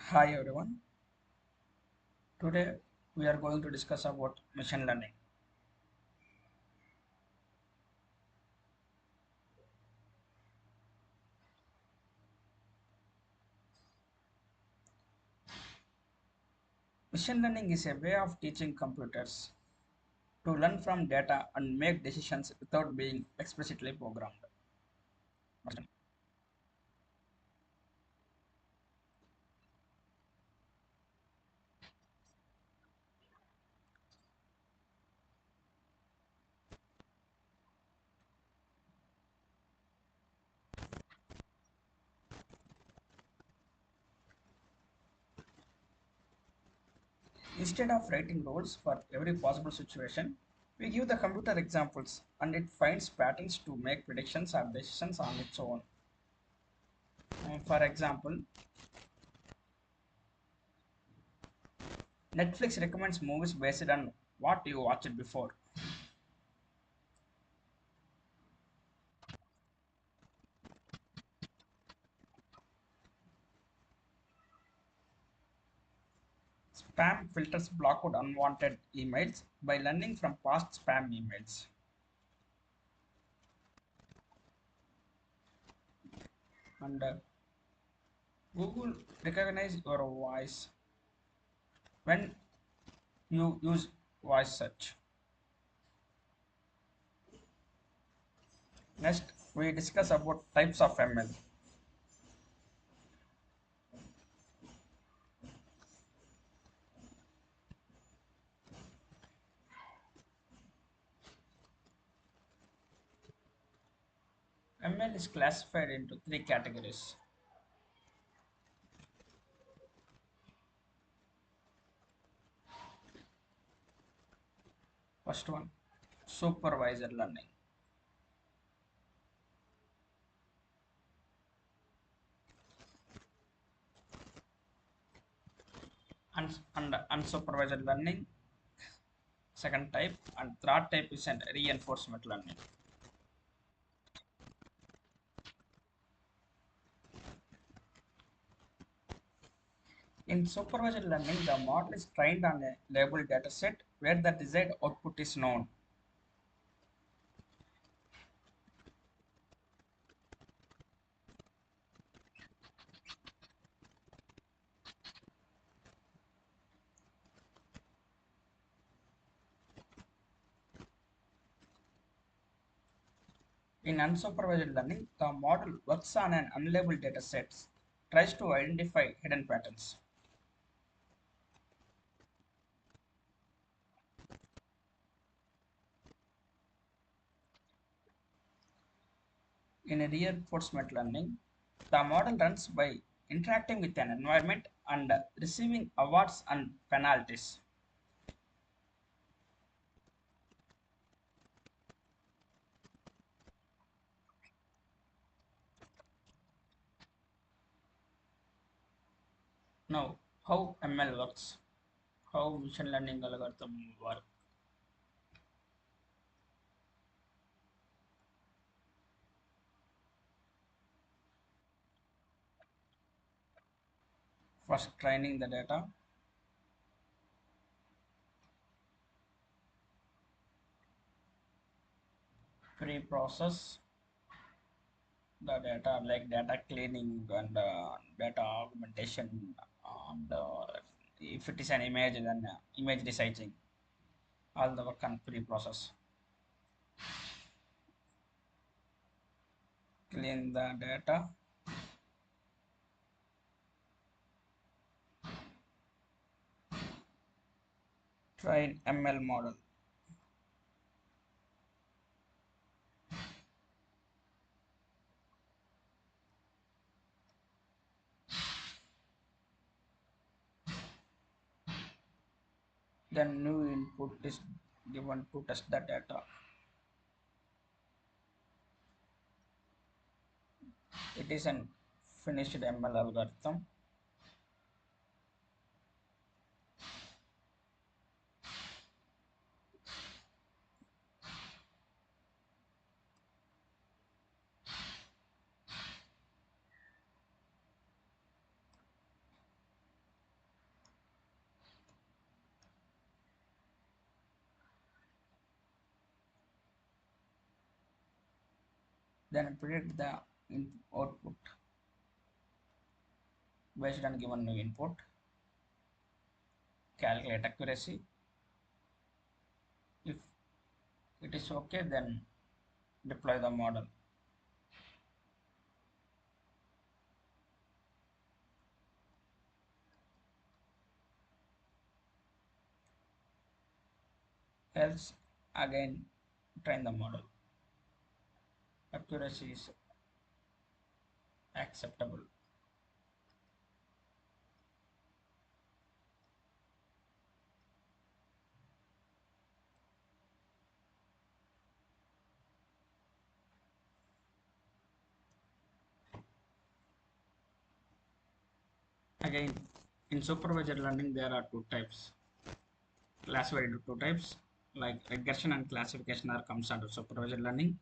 Hi everyone. Today we are going to discuss about machine learning. Machine learning is a way of teaching computers to learn from data and make decisions without being explicitly programmed. Instead of writing rules for every possible situation, we give the computer examples and it finds patterns to make predictions or decisions on its own. For example, Netflix recommends movies based on what you watched before. Spam filters blocked unwanted emails by learning from past spam emails. And Google recognize your voice when you use voice search. Next, we discuss about types of ML. ML is classified into three categories. First one, supervisor learning. And unsupervised learning, second type, and third type is an reinforcement learning. In supervised learning, the model is trained on a labeled dataset where the desired output is known. In unsupervised learning, the model works on an unlabeled dataset, tries to identify hidden patterns. In a reinforcement learning, the model runs by interacting with an environment and receiving awards and penalties. Now, how ML works, how machine learning algorithm work. First, training the data, pre-process the data like data cleaning and data augmentation and if it is an image then image resizing, all the work on pre-process. Clean the data, train ML model, then new input is given to test the data. It is an finished ML algorithm. then predict the output based on given new input, calculate accuracy. If it is okay, then deploy the model. Else, again, train the model. Accuracy is acceptable. Again, in supervised learning, there are two types. Classified into two types, like regression and classification are comes under supervised learning.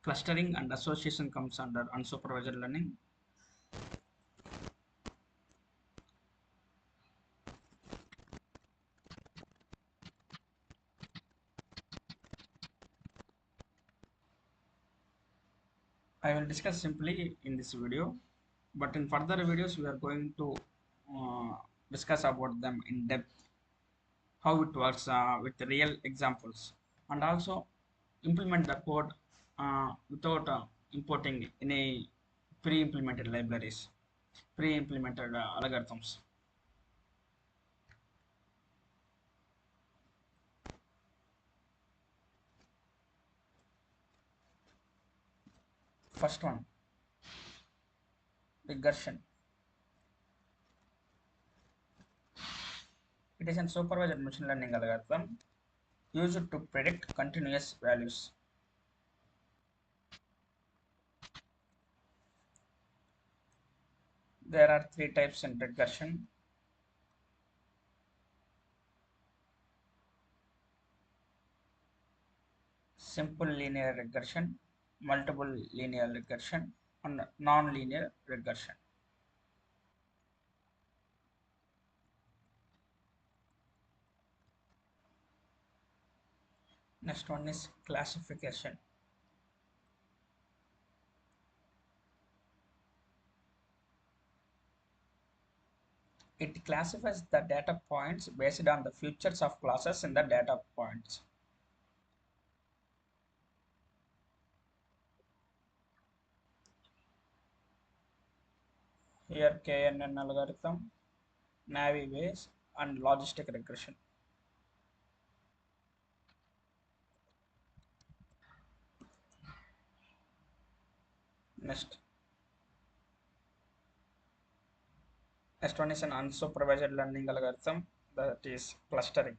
Clustering and association comes under unsupervised learning. I will discuss simply in this video, but in further videos we are going to uh, discuss about them in depth, how it works with real examples, and also implement the code without importing any pre-implemented libraries, pre-implemented algorithms. First one, regression. It is a supervised machine learning algorithm used to predict continuous values. There are three types in regression. Simple linear regression, multiple linear regression, and non-linear regression. Next one is classification. It classifies the data points based on the features of classes in the data points. Here KNN algorithm, Navy Bayes, and logistic regression. Next, next one is an unsupervised learning algorithm, that is clustering.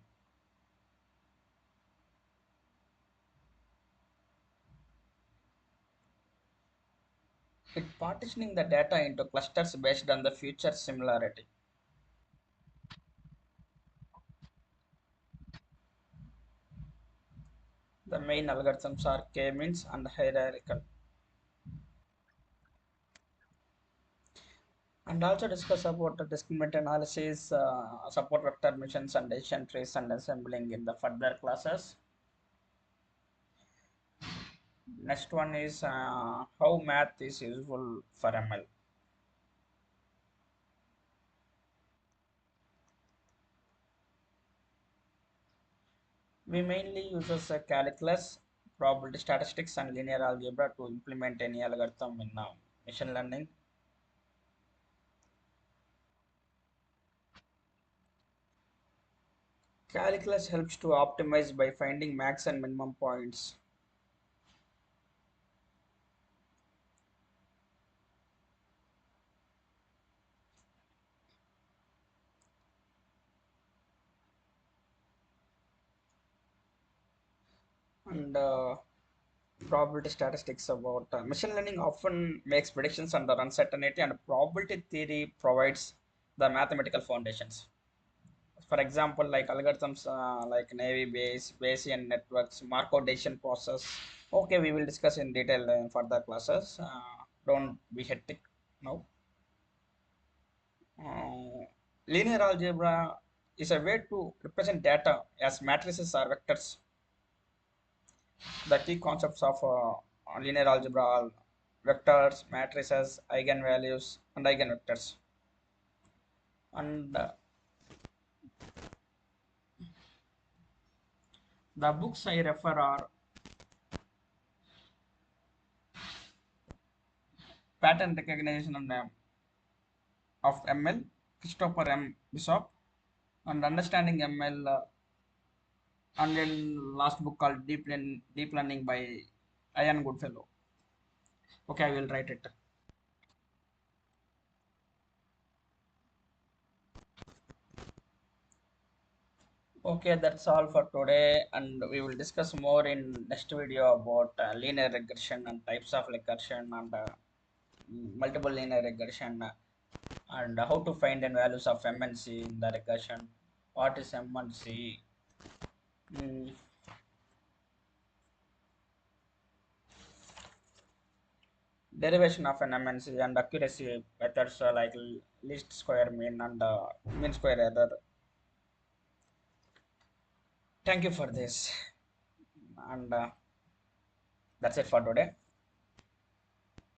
It partitioning the data into clusters based on the feature similarity. The main algorithms are k-means and hierarchical. And also discuss about the discriminant analysis, support vector missions, and decision trees and assembling in the further classes. Next one is how math is useful for ML. We mainly uses calculus, probability statistics, and linear algebra to implement any algorithm in machine learning. Calculus helps to optimize by finding max and minimum points. And probability statistics about machine learning often makes predictions under uncertainty, and probability theory provides the mathematical foundations. For example, like algorithms like Navy Bayes, Bayesian networks, Markov decision process. Okay, we will discuss in detail in further classes. Don't be hectic now. Uh, Linear algebra is a way to represent data as matrices or vectors. The key concepts of linear algebra are vectors, matrices, eigenvalues, and eigenvectors. And the books I refer are Pattern Recognition of ML, Christopher M. Bishop, and Understanding ML, and then last book called Deep Learning by Ian Goodfellow. Okay, I will write it. Okay, that's all for today, and we will discuss more in next video about linear regression and types of regression and multiple linear regression and how to find the values of MNC in the regression. What is MNC? Mm, Derivation of an MNC and accuracy methods like least square mean and mean square error. Thank you for this, and that's it for today.